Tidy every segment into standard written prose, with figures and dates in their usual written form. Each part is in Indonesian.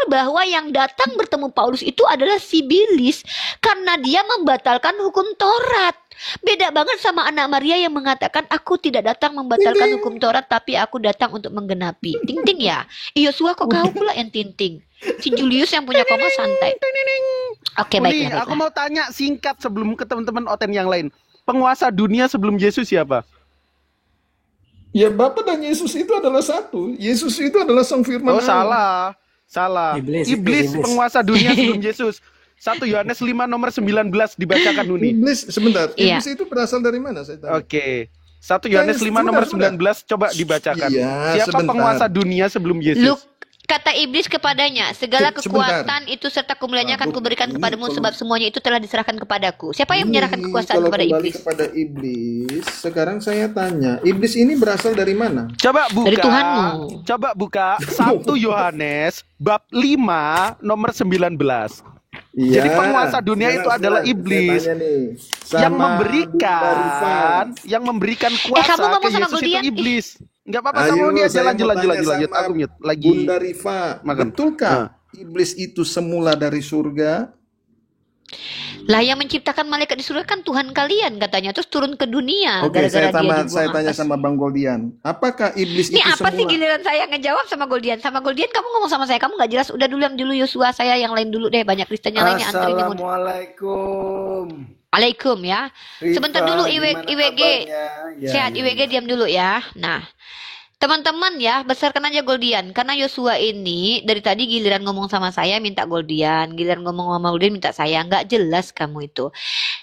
bahwa yang datang bertemu Paulus itu adalah Sibilis karena dia membatalkan hukum Taurat. Beda banget sama anak Maria yang mengatakan aku tidak datang membatalkan hukum Taurat tapi aku datang untuk menggenapi. Ting-ting ya. Yosua kok kau pula yang ting-ting. Si Julius yang punya koma santai. Oke, baiklah. Aku mau tanya singkat sebelum ke teman-teman Oten yang lain. Penguasa dunia sebelum Yesus siapa? Ya, Bapa dan Yesus itu adalah satu. Yesus itu adalah Sang Firman Allah. Salah. Iblis penguasa dunia sebelum Yesus. 1 Yohanes 5 nomor 19 dibacakan Nuni. Iblis, sebentar. Iblis itu berasal dari mana? Saya tanya. Oke. 1 Yohanes 5 nomor 19 coba dibacakan. Iya, Siapa penguasa dunia sebelum Yesus? Kata iblis kepadanya, segala kekuatan itu serta kemuliaannya akan kuberikan kepadamu sebab semuanya itu telah diserahkan kepadaku. Siapa yang menyerahkan kekuasaan kepada iblis? Kepada iblis, sekarang saya tanya, iblis ini berasal dari mana? Coba buka. Dari Tuhanmu. Coba buka 1 Yohanes bab 5 nomor 19. Iya, jadi penguasa dunia itu adalah iblis yang memberikan kuasa ke Yesus itu iblis. Enggak apa-apa, sama dia aja lanjut. Aku mute lagi. Bunda Rifa, betulkah iblis itu semula dari surga? Lah yang menciptakan malaikat di surga kan Tuhan kalian katanya, terus turun ke dunia. Oke, saya tanya sama Bang Goldian, apakah iblis itu semula? Ini apa sih giliran saya ngejawab sama Goldian? Sama Goldian kamu ngomong sama saya, kamu nggak jelas. Udah dulu Yosua, saya yang lain dulu deh, banyak Kristen yang lainnya antri. Assalamualaikum. Alaikum ya. Sebentar dulu IWG. Sehat IWG, diam dulu ya. Nah, teman-teman ya, besarkan aja Goldian. Karena Yosua ini dari tadi giliran ngomong sama saya minta Goldian, giliran ngomong sama Goldian minta saya. Nggak jelas kamu itu.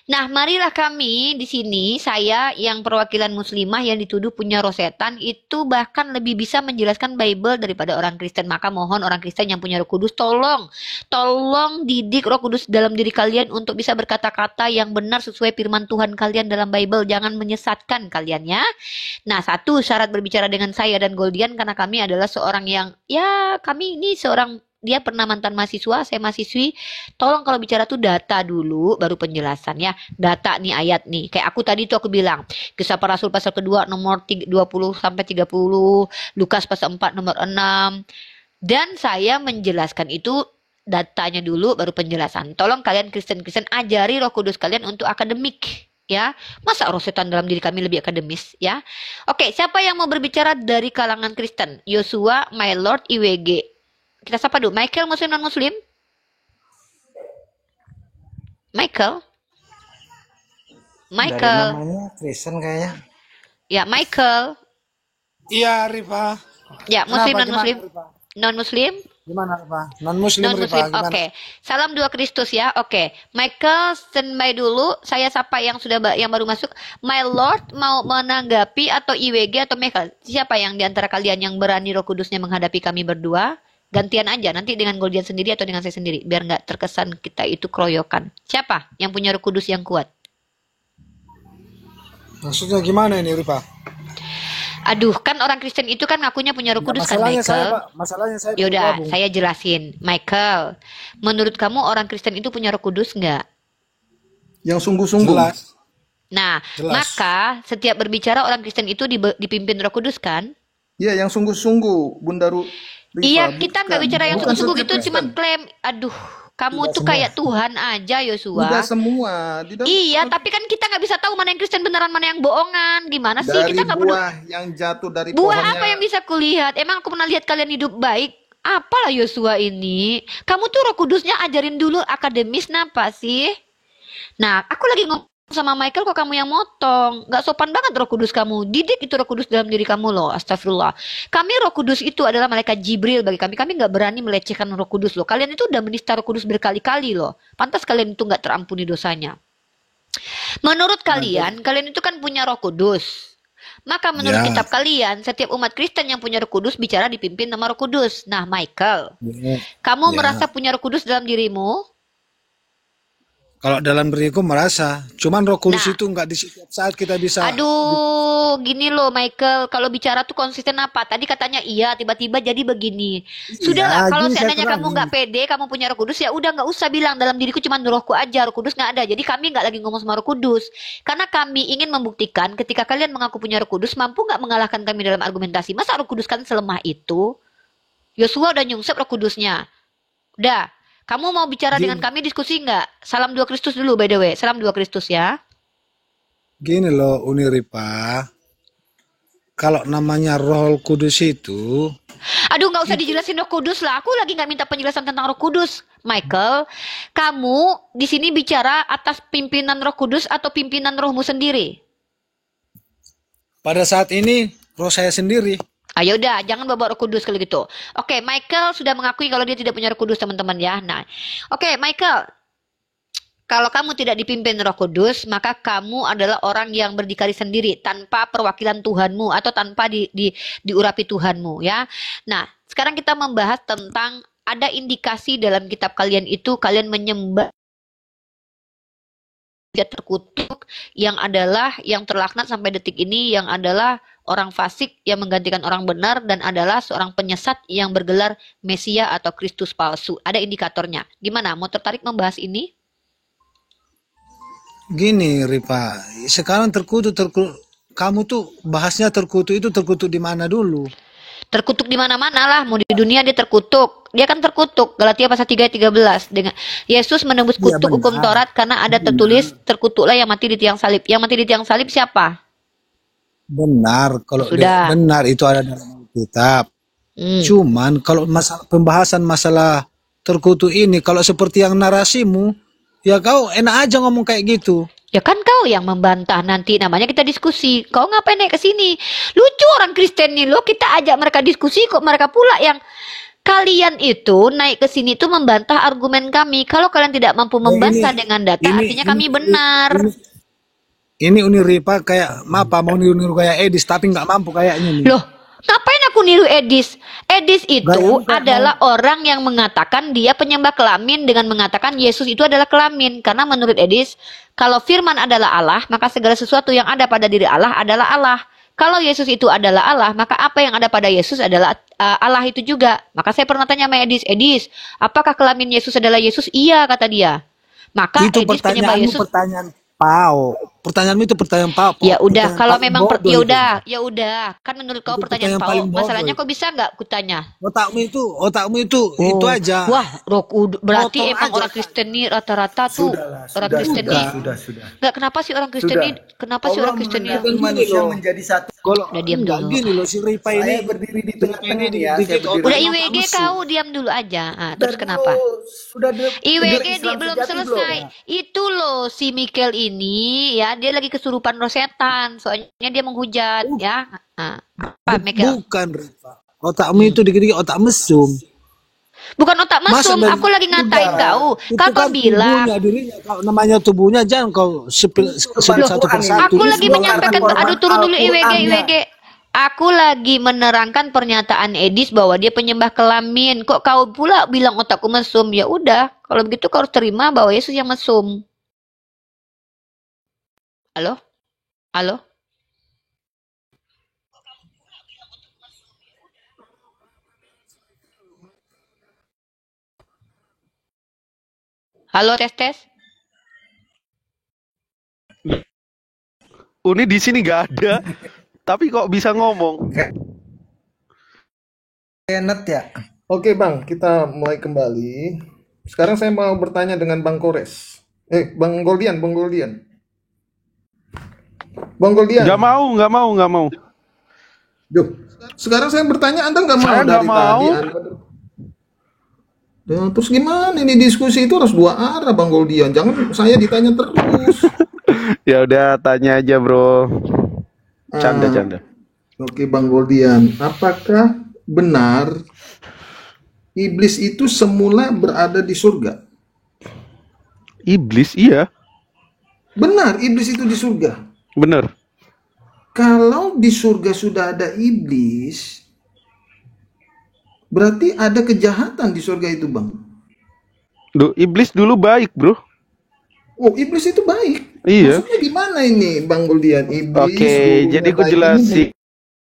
Nah, marilah kami di sini, saya yang perwakilan muslimah yang dituduh punya rosetan itu bahkan lebih bisa menjelaskan Bible daripada orang Kristen. Maka mohon orang Kristen yang punya Roh Kudus, tolong didik Roh Kudus dalam diri kalian untuk bisa berkata-kata yang benar sesuai firman Tuhan kalian dalam Bible. Jangan menyesatkan kalian ya. Nah, satu syarat berbicara dengan saya dan Goldian karena kami adalah seorang yang kami ini seorang, dia pernah mantan mahasiswa, saya mahasiswi. Tolong kalau bicara tuh data dulu baru penjelasan ya. Data nih, ayat nih. Kayak aku tadi tuh aku bilang Kisah Para Rasul pasal kedua nomor 20 sampai 30, Lukas pasal 4 nomor 6. Dan saya menjelaskan itu datanya dulu baru penjelasan. Tolong kalian Kristen-Kristen ajari Roh Kudus kalian untuk akademik. Ya, masa rosetan dalam diri kami lebih akademis ya. Oke, siapa yang mau berbicara dari kalangan Kristen? Yosua, My Lord, IWG. Kita sapa dulu. Michael, Muslim non Muslim? Michael? Dari namanya Kristen kayaknya. Ya, Michael. Iya, Rifa. Ya, Muslim non Muslim? Non Muslim? Gimana, Rifa? Non Muslim, Rifa. Oke. Salam dua Kristus ya. Oke. Michael, standby dulu. Saya sapa yang baru masuk. My Lord mau menanggapi atau IWG atau Michael? Siapa yang diantara kalian yang berani Roh Kudusnya menghadapi kami berdua? Gantian aja nanti dengan Goldian sendiri atau dengan saya sendiri biar nggak terkesan kita itu keroyokan. Siapa yang punya Roh Kudus yang kuat? Maksudnya gimana ini, Rifa? Aduh, kan orang Kristen itu kan ngakunya punya Roh Kudus kan, Michael? Masalahnya saya yaudah, saya jelasin. Michael, menurut kamu orang Kristen itu punya Roh Kudus nggak? Yang sungguh-sungguh. Nah, maka setiap berbicara orang Kristen itu dipimpin Roh Kudus kan? Iya, yang sungguh-sungguh, Bunda Rifa. Iya, kita nggak bicara yang sungguh-sungguh gitu, cuman klaim. Aduh, kamu tuh kayak Tuhan aja, Yosua. Tidak semua. Iya, tapi kan kita nggak bisa tahu mana yang Kristen beneran, mana yang bohongan. Gimana sih? Kita nggak buah yang jatuh dari buah pohonnya. Apa yang bisa kulihat? Emang aku pernah lihat kalian hidup baik? Apalah Yosua ini? Kamu tuh Roh Kudusnya ajarin dulu akademis napa sih? Nah, aku lagi ngomong sama Michael, kok kamu yang motong? Gak sopan banget Roh Kudus kamu. Didik itu Roh Kudus dalam diri kamu loh. Astagfirullah. Kami Roh Kudus itu adalah malaikat Jibril bagi kami. Kami gak berani melecehkan Roh Kudus loh. Kalian itu udah menista Roh Kudus berkali-kali loh. Pantas kalian itu gak terampuni dosanya. Menurut kalian itu kan punya Roh Kudus. Maka menurut kitab kalian, setiap umat Kristen yang punya Roh Kudus bicara dipimpin nama Roh Kudus. Nah, Michael, kamu merasa punya Roh Kudus dalam dirimu? Kalau dalam diriku merasa, cuman Roh Kudus itu nggak di setiap saat kita bisa. Aduh, gini loh Michael, kalau bicara tuh konsisten apa? Tadi katanya iya, tiba-tiba jadi begini. Sudahlah, kalau seandainya kamu nggak pede, kamu punya Roh Kudus, ya udah nggak usah bilang dalam diriku cuman rohku aja, Roh Kudus nggak ada. Jadi kami nggak lagi ngomong sama Roh Kudus, karena kami ingin membuktikan ketika kalian mengaku punya Roh Kudus, mampu nggak mengalahkan kami dalam argumentasi. Masa Roh Kudus kan selemah itu? Yosua udah nyungsep Roh Kudusnya. Udah. Kamu mau bicara dengan kami, diskusi nggak? Salam 2 Kristus dulu, by the way. Salam 2 Kristus ya. Gini loh, Uni Ripa. Kalau namanya Roh Kudus itu, Aduh, nggak usah dijelasin Roh Kudus lah. Aku lagi nggak minta penjelasan tentang Roh Kudus. Michael, kamu di sini bicara atas pimpinan Roh Kudus atau pimpinan rohmu sendiri? pada saat ini roh saya sendiri. Ayo udah, jangan bawa Roh Kudus kalau gitu. Oke, Michael sudah mengakui kalau dia tidak punya Roh Kudus, teman-teman ya. Nah, oke, Michael, kalau kamu tidak dipimpin Roh Kudus, maka kamu adalah orang yang berdikari sendiri tanpa perwakilan Tuhanmu atau tanpa diurapi Tuhanmu ya. Nah, sekarang kita membahas tentang ada indikasi dalam kitab kalian itu kalian menyembah dia terkutuk yang adalah yang terlaknat sampai detik ini, yang adalah orang fasik yang menggantikan orang benar, dan adalah seorang penyesat yang bergelar Mesia atau Kristus palsu. Ada indikatornya. Gimana? Mau tertarik membahas ini? Gini Ripa, sekarang terkutuk, kamu tuh bahasnya terkutuk itu terkutuk di mana dulu? Terkutuk di mana-mana lah, mau di dunia dia terkutuk. Dia kan terkutuk. Galatia pasal 3 ayat 13 dengan Yesus menembus Iya kutuk hukum benar. Taurat karena ada tertulis terkutuklah yang mati di tiang salib. Yang mati di tiang salib siapa? Benar, kalau Sudah. benar itu ada dalam Alkitab. Hmm. Cuman kalau pembahasan masalah terkutuk ini, kalau seperti yang narasimu, ya kau enak aja ngomong kayak gitu. Ya kan kau yang membantah nanti, namanya kita diskusi. Kau ngapain naik ke sini? Lucu orang Kristen nih lo, kita ajak mereka diskusi kok mereka pula yang kalian itu naik ke sini tuh membantah argumen kami. Kalau kalian tidak mampu membantah dengan data, artinya kami benar. Ini Uni Ripa kayak mau niru kayak Edis, tapi nggak mampu kayaknya nih. Loh, ngapain aku niru Edis? Edis itu adalah orang yang mengatakan dia penyembah kelamin dengan mengatakan Yesus itu adalah kelamin. Karena menurut Edis, kalau firman adalah Allah, maka segala sesuatu yang ada pada diri Allah adalah Allah. Kalau Yesus itu adalah Allah, maka apa yang ada pada Yesus adalah Allah itu juga. Maka saya pernah tanya sama Edis, apakah kelamin Yesus adalah Yesus? Iya, kata dia. Maka Itu Edis penyembah Yesus. pertanyaan Pau. Pertanyaanmu itu pertanyaan Pau. Ya udah, kalau memang ya ya udah. Kan menurut kau Itu pertanyaan pertanyaan Pau, paling bodoh masalahnya itu. kau bisa nggak kutanya? Otakmu itu itu aja. Wah, berarti Kotor emang aja, orang Kristen nih rata-rata tuh orang Kristen nih. Sudah. Nggak, kenapa sih orang Kristen nih? Kenapa sih orang Kristen nih? menghendaki manusia menjadi satu. Kalau Udah diam enggak dulu. gini loh si Ripa ini. Saya berdiri di tengah-tengah nih ya. dikit Saya berdiri Udah otak IWG musuh. kau diam dulu aja. Ah, terus Dan kenapa? Sudah IWG Islam belum sejati selesai. Itu loh si Mikel ini ya, dia lagi kesurupan roh setan. Soalnya dia menghujat ya. Nah, apa Mikel? Bukan Ripa. Otakmu itu dikit-dikit otak mesum. Bukan otak mesum, Masa aku lagi ngatain kau. Itu Kau kan bilang tubuhnya, dirinya. Kalau namanya tubuhnya jangan kau sebut satu persatu. aku lagi semua menyampaikan, format aduh turun dulu Al-Qur'annya. IWG. Aku lagi menerangkan pernyataan Edis bahwa dia penyembah kelamin. Kok kau pula bilang otakku mesum? Ya udah, kalau begitu kau harus terima bahwa Yesus yang mesum. Halo? Halo? Halo, tes. Uni di sini nggak ada, tapi kok bisa ngomong? Enet ya. Oke Bang, kita mulai kembali. Sekarang saya mau bertanya dengan Bang Kores. Bang Goldian. Bang Goldian. Nggak mau. Duh, sekarang saya bertanya, Anda nggak mau Saya nggak dari mau. tadi. Terus gimana ini diskusi itu harus dua arah Bang Goldian. Jangan saya ditanya terus. Ya udah, tanya aja bro. Canda. Oke Bang Goldian, apakah benar iblis itu semula berada di surga? Iblis, iya, Benar, iblis itu di surga. bener. Kalau di surga sudah ada iblis, berarti ada kejahatan di surga itu, Bang. Iblis dulu baik bro. Oh, iblis itu baik. Iya. Maksudnya gimana ini, Bang Goldian? Iblis Oke, dulunya jadi aku baik jelasin. ini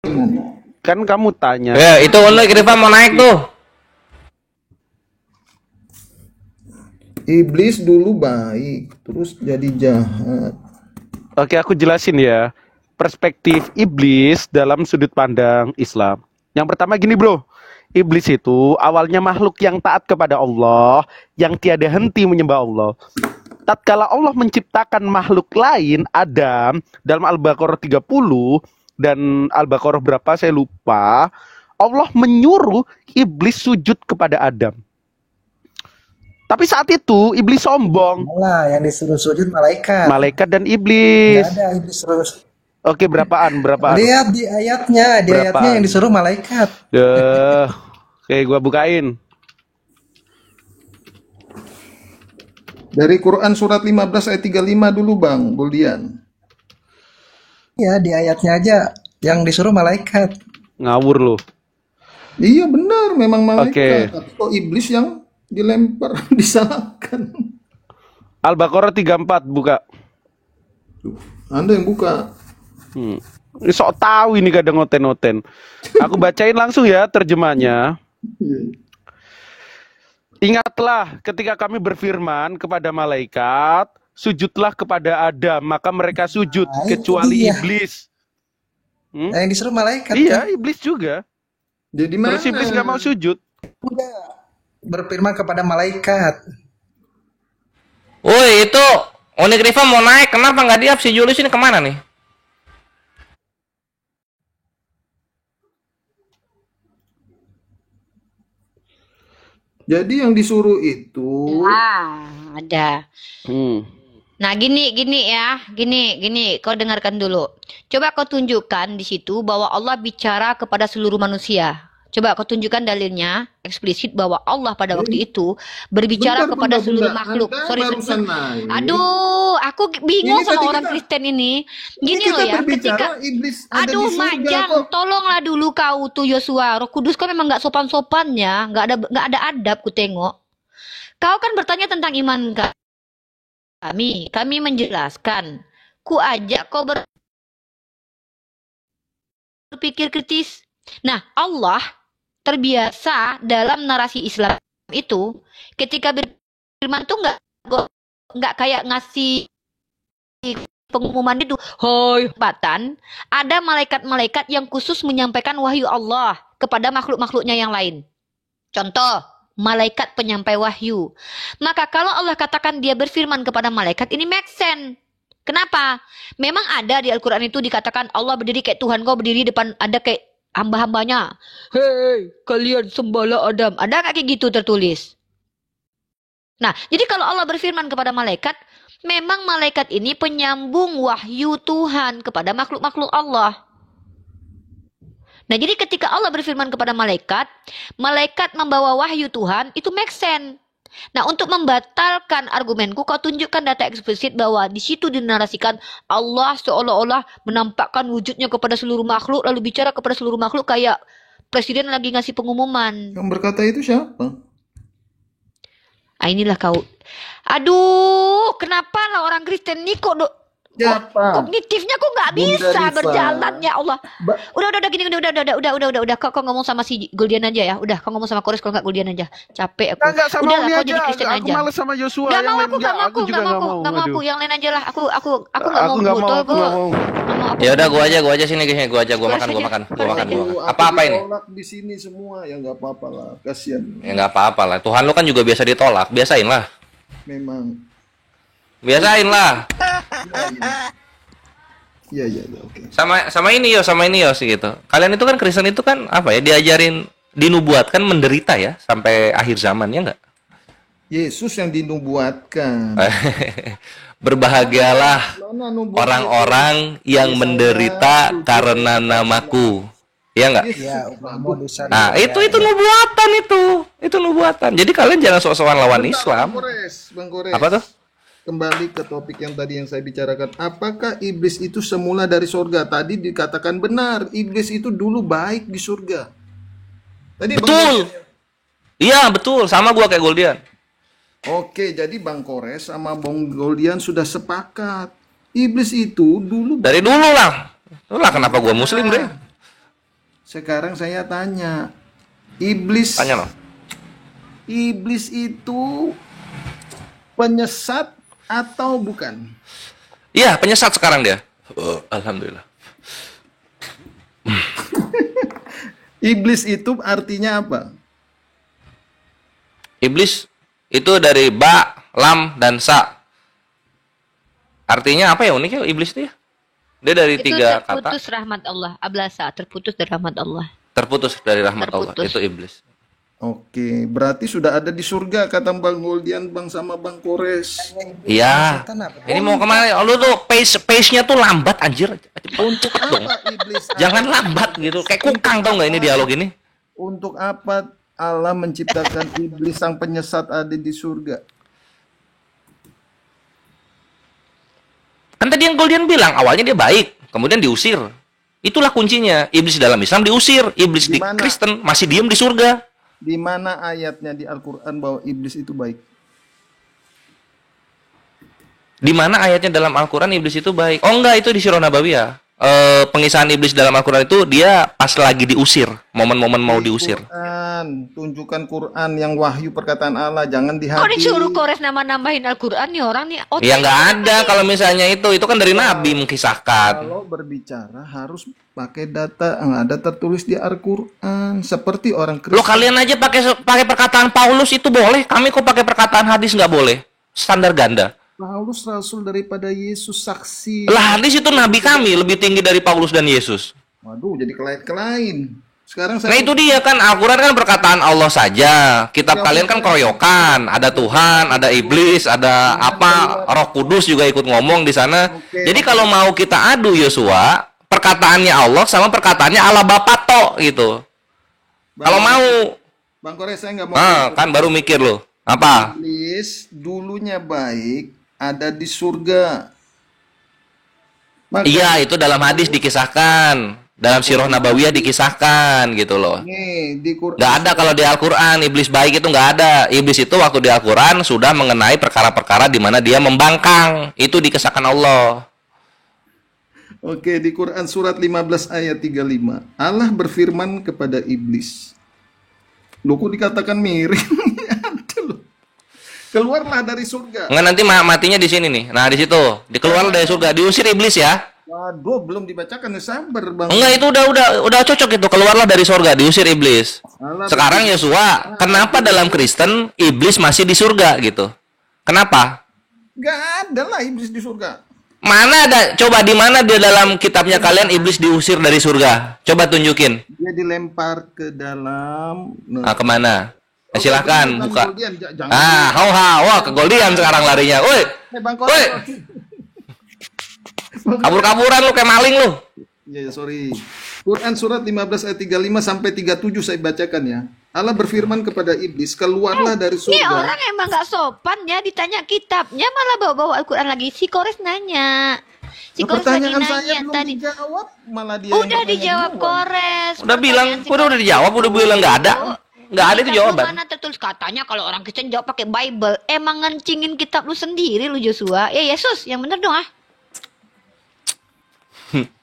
gimana? Kan kamu tanya. Ya, itu lo Rifa mau naik tuh. Iblis dulu baik, terus jadi jahat. Oke, aku jelasin ya. Perspektif iblis dalam sudut pandang Islam. Yang pertama gini bro, Iblis itu awalnya makhluk yang taat kepada Allah, yang tiada henti menyembah Allah. Tatkala Allah menciptakan makhluk lain, Adam, dalam Al-Baqarah 30 dan Al-Baqarah berapa saya lupa, Allah menyuruh iblis sujud kepada Adam. Tapi saat itu iblis sombong. Malah yang disuruh sujud malaikat. Malaikat dan iblis. Nggak ada iblis terus. Oke, berapaan? Lihat di ayatnya, yang disuruh malaikat. Oke, gua bukain. Dari Quran surat 15 ayat 35 dulu Bang Goldian. Ya, di ayatnya aja yang disuruh malaikat. Ngawur lu. Iya benar, memang malaikat. Oke. Tapi kok iblis yang dilempar, disalahkan. Al-Baqarah 34 buka. Anda yang buka. Ini sok tahu ini kadang ngoten-ngoten. Aku bacain langsung ya terjemahnya. Ingatlah ketika kami berfirman kepada malaikat, sujudlah kepada Adam, maka mereka sujud kecuali iblis. Yang disuruh malaikat. Iya, kan? iblis juga. Jadi mana? Terus iblis nggak mau sujud. Udah berfirman kepada malaikat. Woi itu Onyx Riva mau naik, kenapa nggak di-up? Si Julius ini kemana nih? Jadi yang disuruh itu Ada. Nah, gini ya, gini, kau dengarkan dulu. Coba kau tunjukkan di situ bahwa Allah bicara kepada seluruh manusia. Coba kau tunjukkan dalilnya eksplisit bahwa Allah pada waktu itu berbicara kepada seluruh makhluk. Sorry. Aduh, aku bingung sama orang Kristen ini. Gini loh ya, ketika iblis aduh Majang, tolonglah dulu kau tuh Yosua. Roh Kudus kan memang nggak sopan-sopannya, nggak ada adab ku tengok. Kau kan bertanya tentang iman kami menjelaskan. Ku ajak kau berpikir kritis. Nah, Allah terbiasa dalam narasi Islam itu ketika berfirman tuh nggak kayak ngasih pengumuman itu, hoi batan, ada malaikat-malaikat yang khusus menyampaikan wahyu Allah kepada makhluk-makhluknya yang lain. Contoh, malaikat penyampai wahyu. Maka kalau Allah katakan dia berfirman kepada malaikat, ini make sense. Kenapa? Memang ada di Al-Quran itu dikatakan Allah berdiri kayak Tuhan, kau berdiri depan ada kayak hamba-hambanya. Hei, kalian sembahlah Adam. Ada nggak kayak gitu tertulis? Nah, jadi kalau Allah berfirman kepada malaikat, memang malaikat ini penyambung wahyu Tuhan kepada makhluk-makhluk Allah. Nah, jadi ketika Allah berfirman kepada malaikat, malaikat membawa wahyu Tuhan, itu make sense. Nah, untuk membatalkan argumenku, kau tunjukkan data eksplisit bahwa di situ dinarasikan Allah seolah-olah menampakkan wujudnya kepada seluruh makhluk, lalu bicara kepada seluruh makhluk kayak presiden lagi ngasih pengumuman. Yang berkata itu siapa? Ah, inilah kau. Aduh, kenapa lah orang Kristen nih kok kognitifnya kok nggak bisa berjalan ya Allah. Udah gini, udah. Kau ngomong sama si Goldian aja ya. Udah, kau ngomong sama Kores kalau nggak Goldian aja. Capek aku. Enggak, sama Udahlah, Uni kau aja. jadi Kristen aja. Aku males sama Yosua. Gak mau, aku nggak mau. Yang lain aja lah. Aku nggak mau. Ya udah gua aja sini guys, gua makan. Apa ini? Tolak di sini semua ya nggak apa-apa lah, kasihan. Ya nggak apa-apa lah. Tuhan lu kan juga biasa ditolak, biasain lah. Memang. Biasain lah. Iya, oke. Sama ini yo gitu. Kalian itu kan Kristen itu kan apa ya, diajarin dinubuatkan menderita ya sampai akhir zaman ya enggak? Yesus yang dinubuatkan. Berbahagialah orang-orang yang menderita karena namaku. Iya enggak? Ya, Nah, itu nubuatan itu. Itu nubuatan. Jadi kalian jangan sok-sokan lawan Islam. Bang Gores. Apa tuh? Kembali ke topik yang tadi yang saya bicarakan. Apakah iblis itu semula dari surga? Tadi dikatakan benar, iblis itu dulu baik di surga. Tadi betul. Iya, betul. Sama gua kayak Goldian. Oke, jadi Bang Kores sama Bang Goldian sudah sepakat. Iblis itu dulu dari dulu lah. Itulah kenapa gua muslim deh. Sekarang saya tanya. Iblis Tanya loh. Iblis itu penyesat atau bukan? Iya, penyesat sekarang dia. Alhamdulillah. Iblis itu artinya apa? Iblis itu dari ba, lam, dan sa. Artinya apa ya uniknya iblis itu ya? Dia dari Itu tiga kata. terputus rahmat Allah. Ablasa, terputus dari rahmat Allah. Terputus dari rahmat Allah. Terputus. Itu iblis. Oke, berarti sudah ada di surga kata Bang Goldian, Bang sama Bang Kores. Iya. Setan apa? Ini mau kemana? Lu tuh pace-nya tuh lambat anjir. Untuk Cepet dong. apa iblis? Jangan lambat gitu. Kayak kukang tau nggak ini dialog ini? Untuk apa Allah menciptakan iblis sang penyesat ada di surga? Kan tadi yang Goldian bilang awalnya dia baik, kemudian diusir. Itulah kuncinya. Iblis dalam Islam diusir, iblis di Gimana? Kristen masih diem di surga. Di mana ayatnya di Al-Quran bahwa iblis itu baik? Di mana ayatnya dalam Al-Quran iblis itu baik? Oh enggak, itu di Sirah Nabawiyah. Pengisahan iblis dalam Al-Quran itu dia pas lagi diusir, momen-momen mau diusir. Quran, tunjukkan Quran yang wahyu perkataan Allah, jangan di Kok hati. disuruh Kores nama-nambahin Al-Quran nih orang nih? Oh, Ya nggak ada kalau misalnya itu kan dari Nabi mengkisahkan. Kalau berbicara harus pakai data yang ada tertulis di Al-Quran, seperti orang Lo Kristen. kalian aja pakai perkataan Paulus itu boleh, kami kok pakai perkataan hadis nggak boleh? Standar ganda. Paulus rasul daripada Yesus, saksi. Lah hadis itu Nabi kami lebih tinggi dari Paulus dan Yesus. Waduh, jadi kelait-kelain. Sekarang Nah saya itu dia kan Al-Quran kan perkataan Allah saja. Kitab kalian kan keroyokan. Ada Tuhan, ada iblis, ada apa? Roh Kudus juga ikut ngomong di sana. Jadi kalau mau kita adu Yosua, perkataannya Allah sama perkataannya Allah Bapa tok gitu. Kalau mau, Bang Kores, saya nggak mau. kan baru mikir loh. Apa? Iblis dulunya baik, ada di surga. Maka Iya, itu dalam hadis dikisahkan. Dalam Sirah Nabawiyah dikisahkan gitu loh. nih di Quran. Nggak ada kalau di Al-Quran, iblis baik itu nggak ada. Iblis itu waktu di Al-Quran sudah mengenai perkara-perkara di mana dia membangkang. Itu dikisahkan Allah. Oke, di Quran surat 15 ayat 35. Allah berfirman kepada iblis. Loh, kok dikatakan miring? Aduh, loh. Keluarlah dari surga. Nggak, nanti matinya di sini nih. Nah, di situ. Dikeluar dari surga, diusir iblis ya. Waduh, belum dibacakan, sabar Bang. Enggak, itu udah cocok itu. Keluarlah dari surga, diusir iblis. Allah Sekarang Yosua, kenapa dalam Kristen iblis masih di surga gitu? Kenapa? Gak ada lah iblis di surga. Mana ada? Coba di mana dia dalam kitabnya kalian iblis diusir dari surga? Coba tunjukin. Dia dilempar ke dalam. Nah, kemana? Silahkan buka. Jangan. Wah, ke Goldian sekarang larinya. Woi, Bang woi, Kores. kabur-kaburan lu kayak maling lu. Ya, sorry. Quran surat 15 ayat 35 sampai 37 saya bacakan ya. Allah berfirman kepada iblis, keluarlah dari Ini surga. orang emang gak sopan ya, ditanya kitabnya malah bawa-bawa Al-Quran lagi. Si Kores nanya. Si Kores lagi Pertanyaan saya nanya belum tadi. dijawab, malah dia yang Udah bertanya dijawab duluan. Kores. Udah bilang, Pertanyaan si udah Kores dijawab, udah bilang nggak ada. Nggak ada itu Kitab lu jawaban. Mana tertulis katanya kalau orang Kristen jawab pakai Bible. Emang ngencingin kitab lu sendiri lu Joshua. Ya Yesus, yang bener dong ah.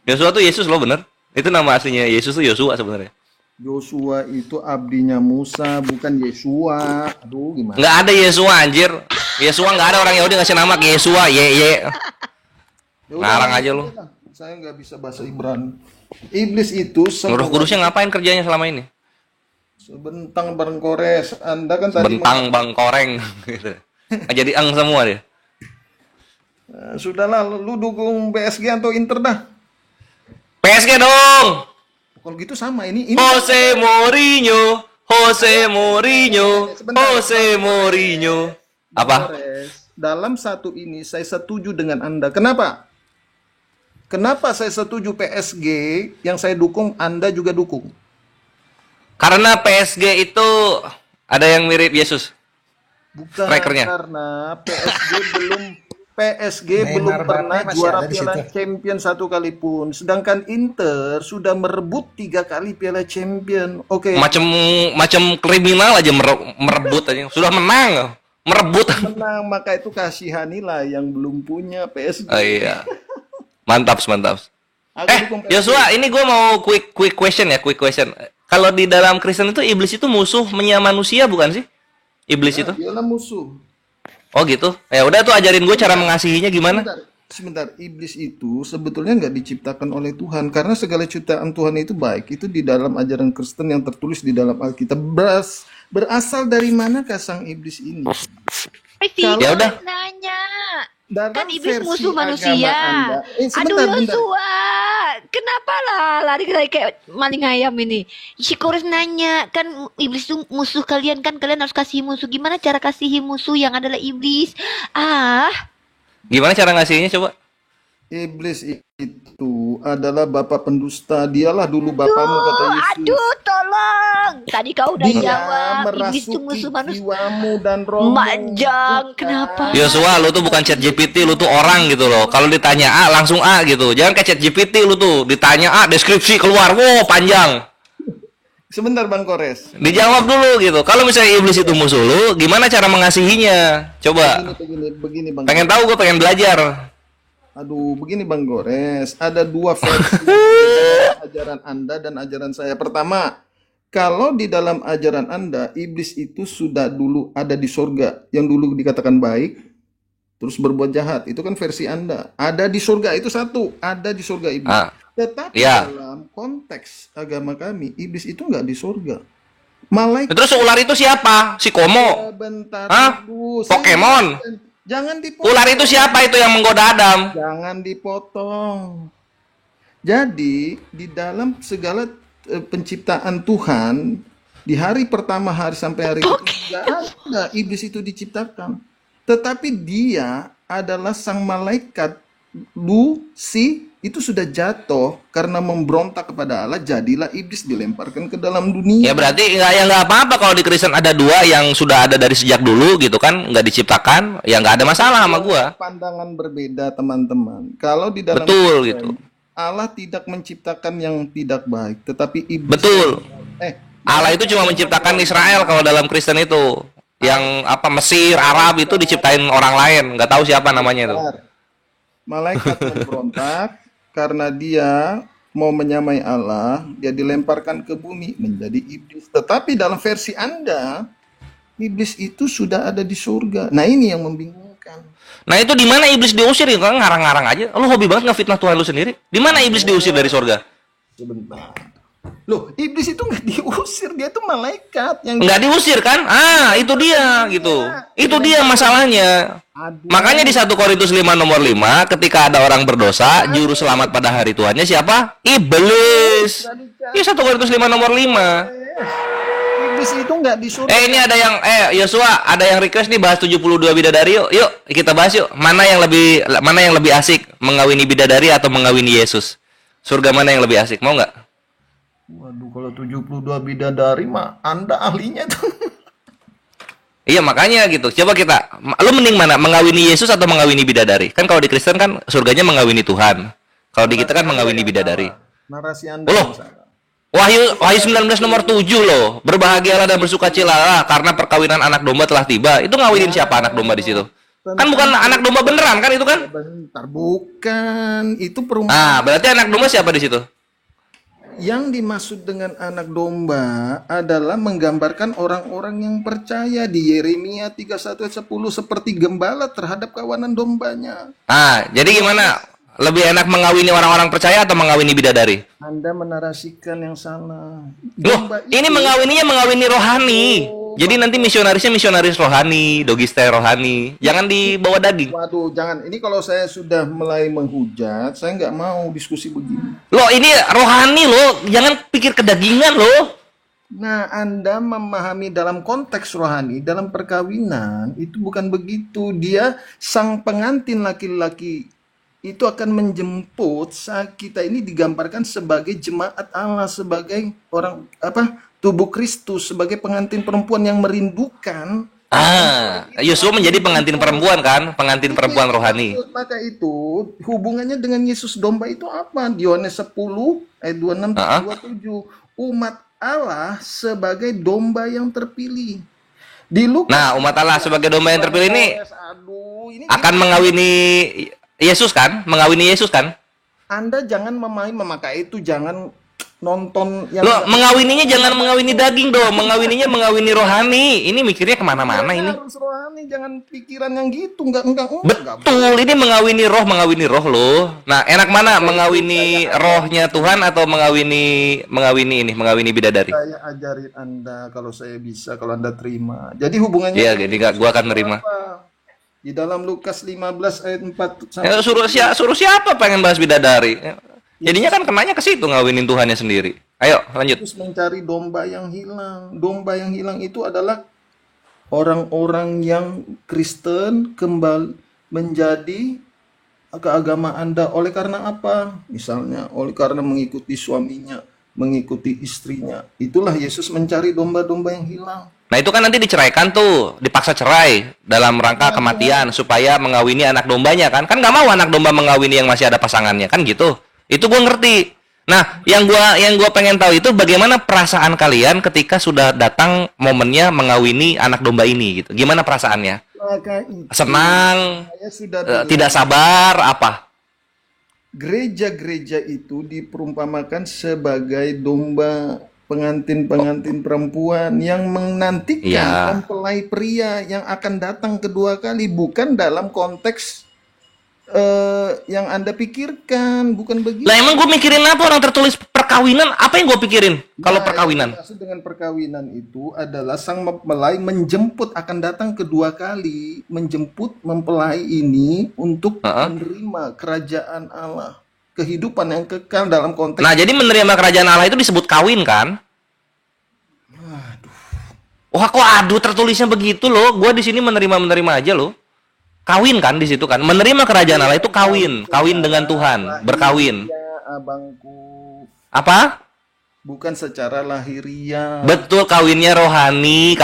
Yosua tuh Yesus loh bener. Itu nama aslinya Yesus tuh Yosua sebenarnya. Yosua itu abdinya Musa, bukan Yesua. Aduh, gimana? Nggak ada Yesua anjir. Yesua nggak ada, orang Yahudi ngasih nama ke Yesua. Ye. Ya udah, Ngarang aja lu. Saya nggak bisa bahasa Ibrani. Iblis itu Roh Kudusnya ngapain kerjanya selama ini? sebentang bareng Kores. Anda kan tadi Bentang bang koreng gitu. Jadi ang semua dia. Sudahlah, lu dukung PSG atau Inter dah. PSG dong. Kalau gitu sama ini Jose Mourinho. Apa? Kores. Dalam satu ini saya setuju dengan Anda. Kenapa? Kenapa saya setuju PSG yang saya dukung Anda juga dukung? Karena PSG itu ada yang mirip Yesus. Bukan Strikernya. karena PSG belum Neymar, pernah Mbappe masih juara ada di Piala situ. Champion satu kali pun. Sedangkan Inter sudah merebut 3 kali Piala Champion. Oke. Macam kriminal aja merebut aja. Sudah menang, merebut. Menang, maka itu kasihanilah yang belum punya PSG. Oh iya. Mantap. Aku dukung PSG. Joshua, ini gue mau quick question. Kalau di dalam Kristen itu iblis itu musuh manusia bukan sih? Iblis itu? Dialah musuh. Oh gitu. Ya udah tuh ajarin gue cara mengasihinya gimana? Bentar. sebentar, iblis itu sebetulnya nggak diciptakan oleh Tuhan, karena segala ciptaan Tuhan itu baik. Itu di dalam ajaran Kristen yang tertulis di dalam Alkitab. Berasal dari manakah sang iblis ini? Kalau Ya udah. Nanya. dalam Kan iblis versi musuh agama manusia. Anda, Aduh sebentar, bentar. Yosua, kenapa lah lari-lari kayak maling ayam ini? Si Kores nanya, kan iblis itu musuh kalian, kan kalian harus kasih musuh. Gimana cara kasihi musuh yang adalah iblis? Ah, Gimana cara ngasihnya coba? Iblis itu adalah bapa pendusta. Dialah dulu bapamu, kata Yesus. aduh, tolong. Tadi kau udah Dia jawab, iblis itu merasuki musuh manusia. jiwamu dan rohmu. Majang, Bukan. kenapa? Yosua, lu tuh bukan chat GPT, lu tuh orang gitu loh. Kalau ditanya A, langsung A gitu. Jangan kayak chat GPT lu tuh. Ditanya A, deskripsi keluar. Wow, panjang. Sebentar Bang Kores. Dijawab dulu gitu. Kalau misalnya iblis itu musuh lu, gimana cara mengasihinya? Coba. Begini Bang. Pengen tahu, gue pengen belajar. Aduh, begini Bang Gores, ada dua versi dalam ajaran Anda dan ajaran saya. Pertama, kalau di dalam ajaran Anda, iblis itu sudah dulu ada di surga, yang dulu dikatakan baik, terus berbuat jahat. Itu kan versi Anda. Ada di surga, itu satu. Ada di surga iblis. Ah, Tetapi ya. dalam konteks agama kami, iblis itu nggak di surga. Malaikat. Terus ular itu siapa? Si Komo? Bentar Hah? dulu. Pokemon? Jangan dipotong. Ular itu siapa itu yang menggoda Adam? Jangan dipotong. Jadi, di dalam segala penciptaan Tuhan, di hari pertama sampai hari itu, tidak ada iblis itu diciptakan. Tetapi dia adalah sang malaikat, Lucy, itu sudah jatuh karena memberontak kepada Allah, jadilah iblis dilemparkan ke dalam dunia. Ya berarti nggak apa-apa kalau di Kristen ada dua yang sudah ada dari sejak dulu gitu kan, nggak diciptakan, ya nggak ada masalah sama gua. Pandangan berbeda teman-teman. Kalau di dalam Betul Kristen, gitu. Allah tidak menciptakan yang tidak baik, tetapi iblis. Betul. Allah itu cuma menciptakan Israel kalau dalam Kristen itu. Yang apa Mesir, Arab itu diciptain orang lain, nggak tahu siapa namanya itu. Malaikat memberontak karena dia mau menyamai Allah, dia dilemparkan ke bumi menjadi iblis. Tetapi dalam versi Anda, iblis itu sudah ada di surga. Nah, ini yang membingungkan. Nah itu di mana iblis diusir? Kan ngarang-ngarang aja. Lu hobi banget ngefitnah Tuhan lu sendiri. Di mana iblis diusir dari surga? Sebentar. Loh, iblis itu nggak diusir, dia tuh malaikat yang Nggak diusir kan? Ah, itu dia gitu. Itu dia masalahnya. Makanya di 1 Korintus 5 nomor 5, ketika ada orang berdosa, juru selamat pada hari Tuhannya siapa? Iblis. Iya 1 Korintus 5 nomor 5. iblis itu nggak di surga. Ini ada yang Yosua, ada yang request nih bahas 72 bidadari yuk. Yuk, kita bahas yuk. Mana yang lebih asik? Mengawini bidadari atau mengawini Yesus? Surga mana yang lebih asik? Mau nggak? Waduh, kalau 72 bidadari mah Anda ahlinya tuh. Iya makanya gitu. Coba lu mending mana? Mengawini Yesus atau mengawini bidadari? Kan kalau di Kristen kan surganya mengawini Tuhan. Kalau di kita kan mengawini bidadari. Narasi Anda Loh. yang salah. Wahyu 19 nomor 7 loh. Berbahagialah dan bersukacitalah karena perkawinan anak domba telah tiba. Itu ngawinin siapa anak domba di situ? Kan bukan anak domba beneran kan itu kan? Bentar, bukan. Itu perumpamaan. Ah, berarti anak domba siapa di situ? Yang dimaksud dengan anak domba adalah menggambarkan orang-orang yang percaya di Yeremia 31 ayat 10 seperti gembala terhadap kawanan dombanya. Ah, jadi gimana? Lebih enak mengawini orang-orang percaya atau mengawini bidadari? Anda menarasikan yang salah. Loh, ini mengawini rohani. Jadi nanti misionarisnya misionaris rohani, dogistay rohani. Jangan dibawa daging. Waduh, jangan. Ini kalau saya sudah mulai menghujat, saya nggak mau diskusi begini. Loh, ini rohani loh. Jangan pikir kedagingan loh. Nah, Anda memahami dalam konteks rohani, dalam perkawinan, itu bukan begitu. Dia sang pengantin laki-laki itu akan menjemput saat kita ini digambarkan sebagai jemaat Allah, sebagai orang tubuh Kristus, sebagai pengantin perempuan yang merindukan. Yosua menjadi pengantin perempuan kan, pengantin perempuan rohani. Maka itu hubungannya dengan Yesus domba itu apa? Di Yohanes 10 ayat 26 27, umat Allah sebagai domba yang terpilih. Di Lukas, Nah, umat Allah sebagai domba yang terpilih ini ini akan mengawini Yesus kan? Mengawini Yesus kan? Anda jangan memakai itu, jangan nonton yang Lo mengawininya jangan mengawini daging dong, mengawini rohani. Ini mikirnya kemana-mana ini. harus rohani, jangan pikiran yang gitu, enggak. Betul, ini mengawini roh lo. Nah, enak mana mengawini rohnya Tuhan atau mengawini bidadari? Saya ajarin Anda kalau saya bisa, kalau Anda terima. Jadi hubungannya Iya, jadi gua akan nerima. apa? Di dalam Lukas 15 ayat 4 Ya, sampai suruh siapa pengen bahas bidadari? Jadinya kan kenanya ke situ ngawinin Tuhannya sendiri. Ayo, lanjut. Yesus mencari domba yang hilang. Domba yang hilang itu adalah orang-orang yang Kristen kembali menjadi keagamaan Anda. Oleh karena apa? Misalnya, oleh karena mengikuti suaminya, mengikuti istrinya. Itulah Yesus mencari domba-domba yang hilang. Nah, itu kan nanti diceraikan tuh, dipaksa cerai dalam rangka kematian supaya mengawini anak dombanya kan. Kan nggak mau anak domba mengawini yang masih ada pasangannya kan gitu. Itu gue ngerti. Nah, yang gua pengen tahu itu bagaimana perasaan kalian ketika sudah datang momennya mengawini anak domba ini gitu. Gimana perasaannya? Maka itu Senang, saya sudah bilang, tidak sabar, apa? gereja-gereja itu diperumpamakan sebagai domba pengantin-pengantin perempuan yang menantikan Iya. mempelai pria yang akan datang kedua kali, bukan dalam konteks yang Anda pikirkan, bukan begitu. Lah emang gue mikirin apa orang tertulis perkawinan? Apa yang gue pikirin kalau Nah, perkawinan? yang dimaksud dengan perkawinan itu adalah sang mempelai menjemput, akan datang kedua kali, menjemput mempelai ini untuk menerima kerajaan Allah, kehidupan yang kekal dalam konteks. Nah, jadi menerima kerajaan Allah itu disebut kawin kan? Wah, kok aduh tertulisnya begitu loh. Gue di sini menerima aja loh. Kawin kan di situ kan. Menerima kerajaan Allah itu kawin dengan Tuhan, berkawin. Ya, abangku, Apa? bukan secara lahiriah. Betul, kawinnya rohani.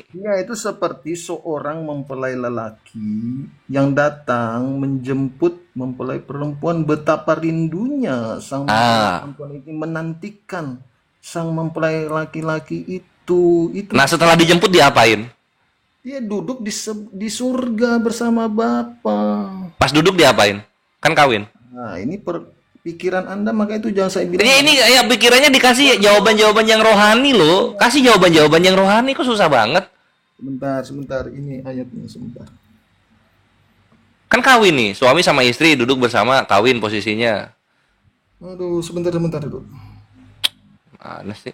Ya, itu seperti seorang mempelai lelaki yang datang menjemput mempelai perempuan. Betapa rindunya sang mempelai perempuan ini menantikan sang mempelai laki-laki itu. Nah, setelah dijemput diapain? Dia duduk di surga bersama Bapa. Pas duduk diapain? Kan kawin. Nah, ini pikiran Anda, maka itu jangan saya bilang. Ini ya pikirannya dikasih jawaban-jawaban yang rohani loh. Kasih jawaban-jawaban yang rohani kok susah banget. Sebentar, ini ayatnya sebentar. Kan kawin nih, suami sama istri duduk bersama, kawin posisinya. Aduh, sebentar dulu. Mana sih?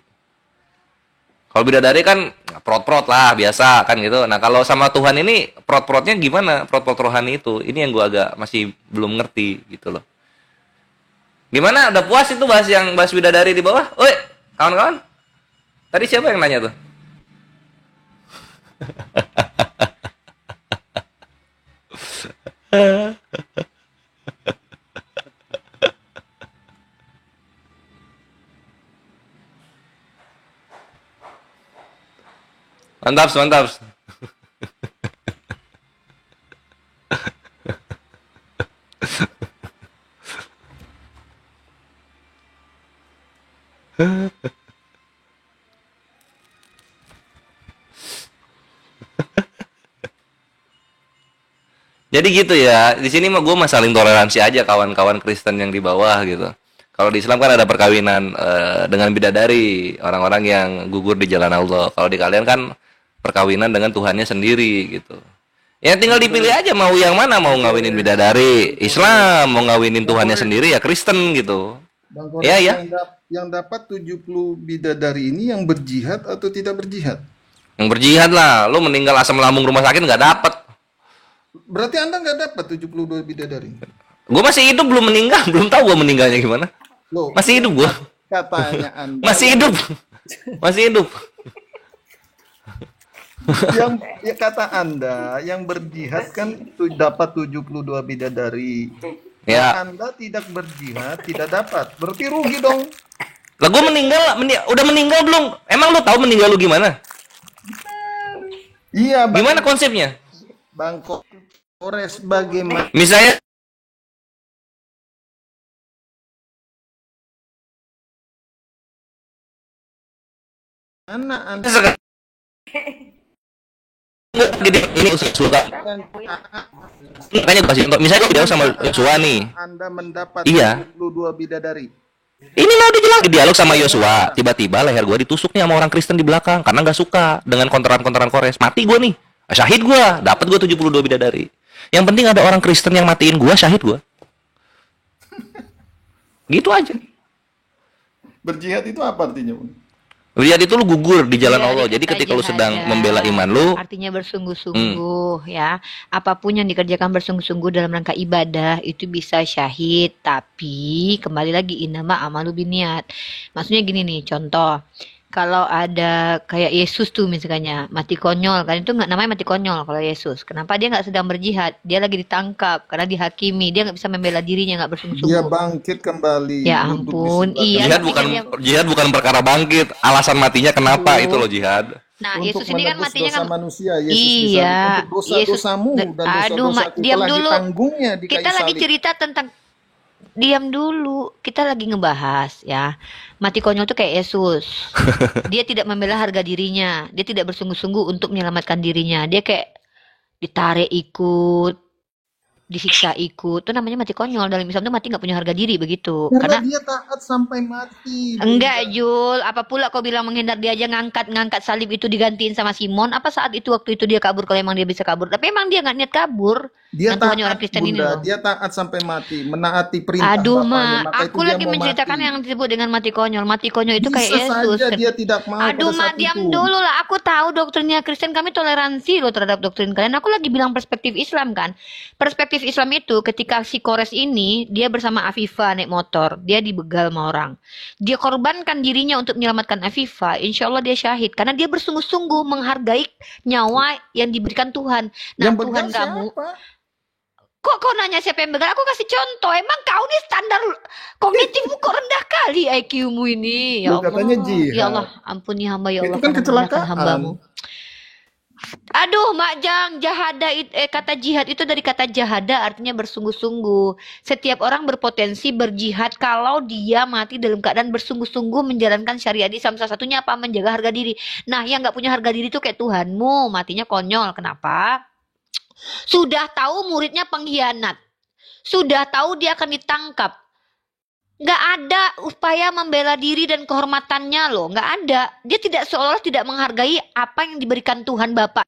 Kalau bidadari kan prot-prot lah, biasa kan gitu. Nah, kalau sama Tuhan ini prot-protnya gimana? Prot-prot rohani itu. Ini yang gua agak masih belum ngerti gitu loh. Gimana? Udah puas itu bahas bidadari di bawah? Oi, kawan-kawan. Tadi siapa yang nanya tuh? Mantap. Jadi gitu ya. Di sini mah gue saling toleransi aja kawan-kawan Kristen yang di bawah gitu. Kalau di Islam kan ada perkawinan dengan bidadari, orang-orang yang gugur di jalan Allah. Kalau di kalian kan perkawinan dengan Tuhannya sendiri gitu. Ya tinggal dipilih aja mau yang mana, mau ngawinin bidadari Islam, mau ngawinin Tuhannya sendiri ya Kristen gitu. Bang Iya, ya. Yang dapat 70 bidadari ini yang berjihad atau tidak berjihad? Yang berjihad lah, lu meninggal asam lambung rumah sakit nggak dapet. Berarti Anda nggak dapat 72 bidadari. Gue masih hidup belum meninggal, belum tahu gue meninggalnya gimana. Loh, Masih hidup gue. katanya Anda Masih hidup. Masih hidup. yang ya kata Anda yang berjihad kan dapat 72 bidadari. Ya. Nah, Anda tidak berjihad, tidak dapat. Berarti rugi dong. Lah gue udah meninggal belum? Emang lu tahu meninggal lu gimana? Iya, Gimana konsepnya? Bang Kores, bagaimana Misalnya Anda gini, ini suka. Makanya gue kasih contoh. Misalnya gue jauh sama Yosua nih. Anda mendapat Iya. 72 bidadari. Ini mau dialog sama Yosua, tiba-tiba leher gue ditusuk nih sama orang Kristen di belakang karena nggak suka dengan konteran-konteran Kores. Mati gue nih, syahid gue, dapat gue 72 bidadari. Yang penting ada orang Kristen yang matiin gue, syahid gue. Gitu aja. Berjihad itu apa artinya, Bung? Lihat itu lu gugur di jalan Iya, Allah. di Jadi kata ketika lu sedang jahadah. membela iman lu, Artinya bersungguh-sungguh ya. Apapun yang dikerjakan bersungguh-sungguh dalam rangka ibadah itu bisa syahid. Tapi kembali lagi innama amalu biniat. Maksudnya gini nih, contoh. Kalau ada kayak Yesus tuh misalnya mati konyol kan, itu nggak namanya mati konyol kalau Yesus. Kenapa dia nggak sedang berjihad? Dia lagi ditangkap karena dihakimi. Dia nggak bisa membela dirinya, nggak Dia bersungguh-sungguh. bangkit kembali. Ya duduk di ampun, sebelah iya. jihad tapi bukan kan dia- jihad bukan perkara bangkit, alasan matinya kenapa Aduh. itu loh jihad. Nah, untuk Yesus ini kan menebus matinya dosa kan manusia. Yesus iya, di sana. Untuk dosa-dosamu Yesus. dan Aduh, dosa-dosaku diam telah dulu. ditanggungnya di Kita kayu lagi salib. cerita tentang diam dulu. Kita lagi ngebahas ya. Mati konyol tuh kayak Yesus. Dia tidak membela harga dirinya. Dia tidak bersungguh-sungguh untuk menyelamatkan dirinya. Dia kayak ditarik ikut, disiksa ikut. Itu namanya mati konyol. Dalam Islam tuh mati nggak punya harga diri begitu. Karena Karena dia taat sampai mati. enggak, Jul. Apa pula kau bilang menghindar, dia aja ngangkat salib itu digantiin sama Simon. Apa saat itu waktu itu dia kabur kalau emang dia bisa kabur? Tapi emang dia nggak niat kabur. Dia Dan Tuhannya orang taat, Kristen ini Bunda. loh. Dia taat sampai mati, menaati perintah Aduh, Bapaknya. Ma, Maka itu aku dia lagi mau menceritakan mati. yang disebut dengan mati konyol. Mati konyol itu kayak Bisa Yesus. saja dia tidak mau Aduh, pada Ma, saat diam itu. dulu lah. Aku tahu doktrinnya Kristen, kami toleransi loh terhadap doktrin kalian. Aku lagi bilang perspektif Islam kan. Perspektif Islam itu ketika si Kores ini, dia bersama Afifah naik motor. Dia dibegal sama orang. Dia korbankan dirinya untuk menyelamatkan Afifah. Insya Allah dia syahid. Karena dia bersungguh-sungguh menghargai nyawa yang diberikan Tuhan. Nah, Yang Tuhan begal kamu... siapa? Kok kau nanya siapa yang begal? Aku kasih contoh. Emang kau nih standar kognitifmu kok rendah kali IQ-mu ini. Ya Loh, katanya Allah. jihad. Ya Allah, ampuni hamba ya Itu Allah. kan karena merendahkan kecelakaan. hambamu. Aduh, Mak Jang, jahada kata jihad itu dari kata jahada artinya bersungguh-sungguh. Setiap orang berpotensi berjihad kalau dia mati dalam keadaan bersungguh-sungguh menjalankan syariat Islam. Salah satunya apa? Menjaga harga diri. Nah, yang nggak punya harga diri itu kayak Tuhanmu, matinya konyol. Kenapa? Sudah tahu muridnya pengkhianat. Sudah tahu dia akan ditangkap. Nggak ada upaya membela diri dan kehormatannya loh. Nggak ada. Dia tidak seolah tidak menghargai apa yang diberikan Tuhan Bapa.